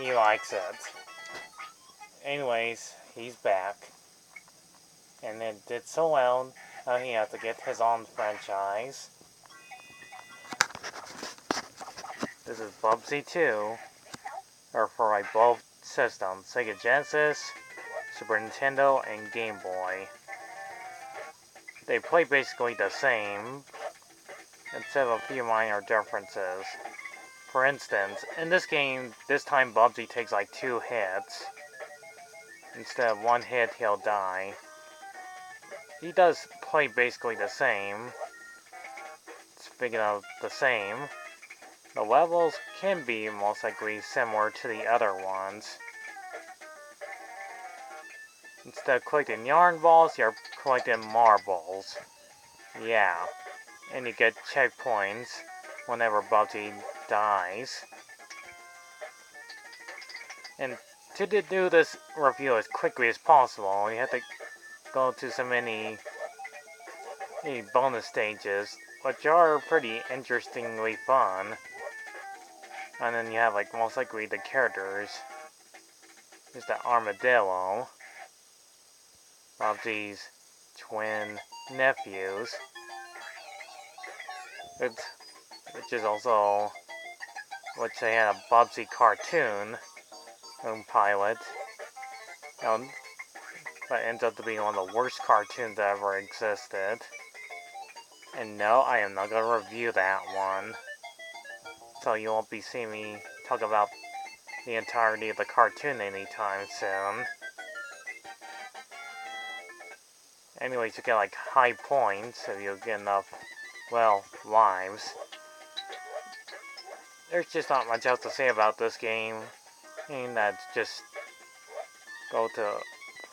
he likes it. Anyways, he's back. And it did so well, he had to get his own franchise. This is Bubsy 2, or for like both systems, Sega Genesis, Super Nintendo, and Game Boy. They play basically the same, except a few minor differences. For instance, in this game, this time Bubsy takes like 2 hits. Instead of 1 hit, he'll die. He does play basically the same. Speaking of the same, the levels can be most likely similar to the other ones. Instead of collecting yarn balls, you're collecting marbles. Yeah, and you get checkpoints whenever Bubsy dies. And to do this review as quickly as possible, you have to go to so many bonus stages, which are pretty interestingly fun. And then you have like most likely the characters. There's the armadillo, Bubsy's twin nephews, which is also, which they had a Bubsy cartoon pilot. That ends up to be one of the worst cartoons that ever existed. And no, I am not going to review that one. So you won't be seeing me talk about the entirety of the cartoon anytime soon. Anyways, you get like high points if you get enough, well, lives. There's just not much else to say about this game. And that's just go to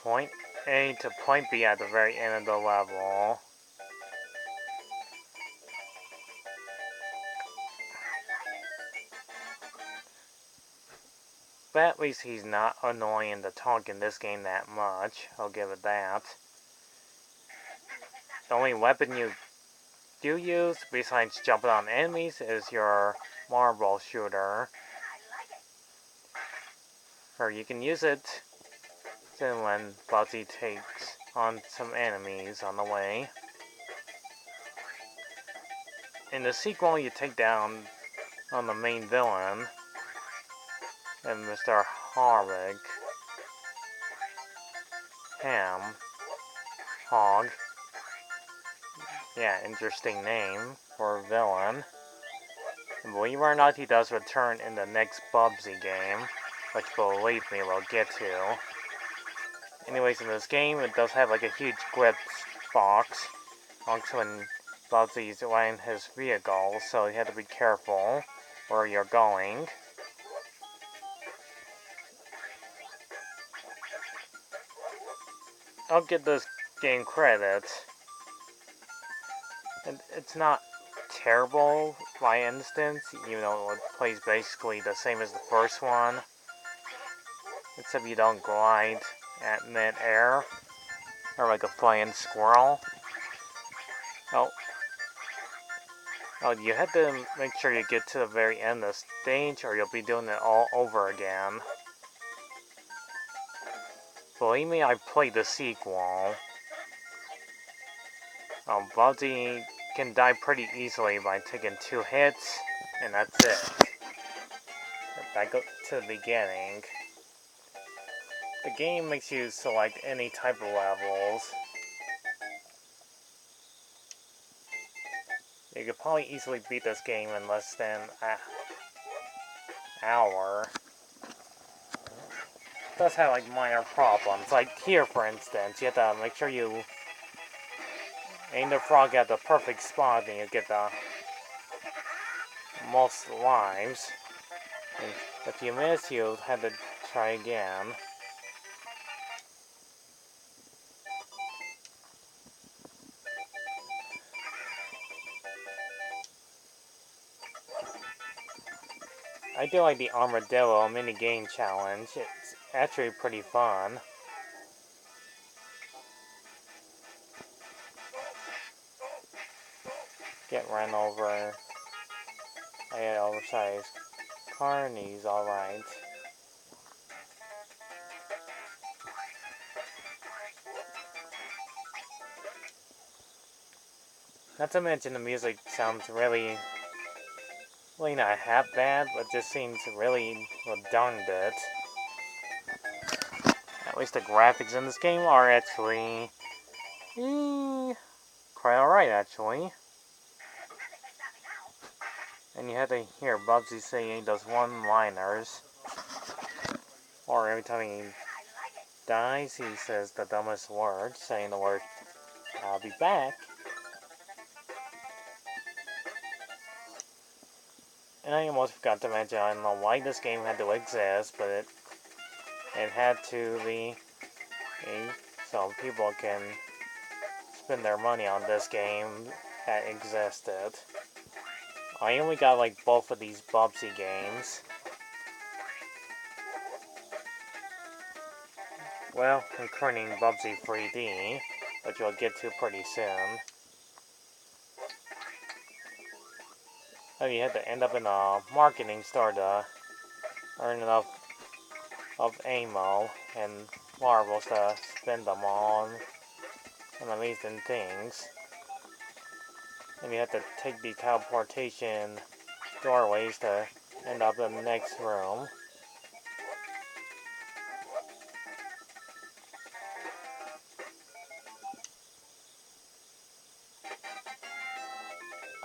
point A to point B at the very end of the level. But at least he's not annoying to talk in this game that much. I'll give it that. The only weapon you do use, besides jumping on enemies, is your marble shooter. Or you can use it when Bubsy takes on some enemies on the way. In the sequel, you take down on the main villain, and Mr. Harvick. Hog. Yeah, interesting name for a villain. And believe it or not, he does return in the next Bubsy game, which believe me, we'll get to. Anyways, in this game, it does have like a huge grip box. Also when Bubsy's riding his vehicle, so you have to be careful where you're going. I'll give this game credit. And it's not terrible by instance, even though it plays basically the same as the first one. Except you don't glide at mid-air, or like a flying squirrel. Oh, you have to make sure you get to the very end of the stage, or you'll be doing it all over again. Believe me, I played the sequel. Bubsy can die pretty easily by taking 2 hits, and that's it. Back up to the beginning. The game makes you select any type of levels. You could probably easily beat this game in less than an hour. It does have like minor problems. Like here, for instance, you have to make sure you aim the frog at the perfect spot and you get the most lives. And if you miss, you have to try again. I do like the Armadillo mini-game challenge. It's actually pretty fun. Get run over by an oversized car, and he's alright. Not to mention the music sounds really not half bad, but just seems really redundant. At least the graphics in this game are actually quite alright, actually. And you have to hear Bubsy saying those one-liners. Or every time he dies, he says the dumbest word, saying the word, "I'll be back." And I almost forgot to mention, I don't know why this game had to exist, but it had to be so people can spend their money on this game that existed. I only got like both of these Bubsy games. Well, including Bubsy 3D, which we'll get to pretty soon. You had to end up in a marketing store to earn enough of ammo and marbles to spend them on amazing things. And you have to take the teleportation doorways to end up in the next room.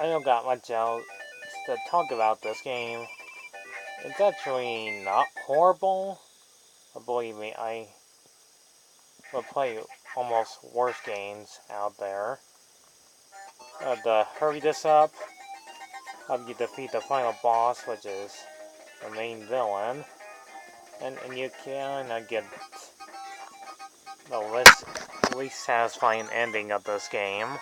I don't got much else to talk about this game. It's actually not horrible. But believe me, I would play almost worse games out there. To hurry this up, you defeat the final boss, which is the main villain. And you can get the least satisfying ending of this game.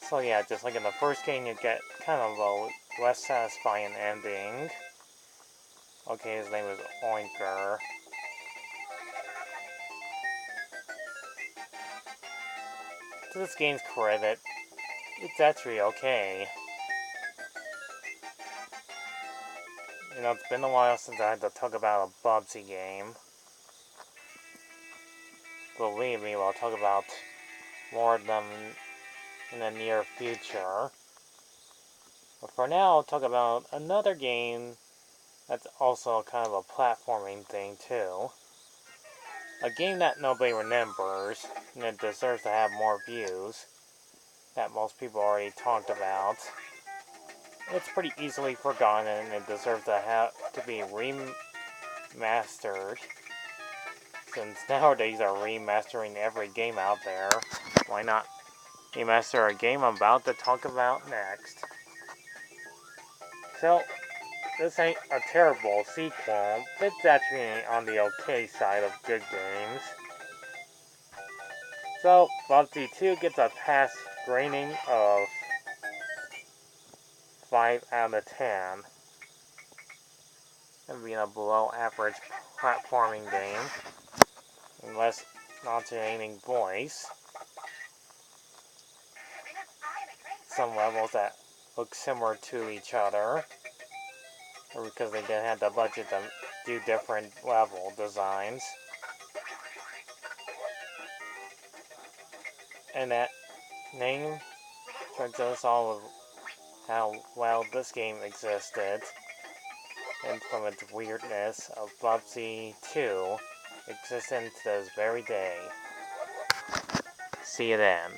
So yeah, just like in the first game, you get kind of a less satisfying ending. Okay, his name is Oinker. To this game's credit, it's actually okay. You know, it's been a while since I had to talk about a Bubsy game. Believe me, we'll talk about more of them in the near future. But for now, I'll talk about another game that's also kind of a platforming thing, too. A game that nobody remembers, and it deserves to have more views, that most people already talked about. It's pretty easily forgotten, and it deserves to be remastered. Since nowadays they're remastering every game out there, why not remaster a game I'm about to talk about next? So, this ain't a terrible sequel, it's actually on the okay side of good games. So, Bubsy 2 gets a pass rating of 5 out of 10. And being a below average platforming game, and less entertaining voice. Some levels that look similar to each other, or because they didn't have the budget to do different level designs. And that name tells us all of how well this game existed, and from its weirdness of Bubsy 2 existing to this very day. See you then.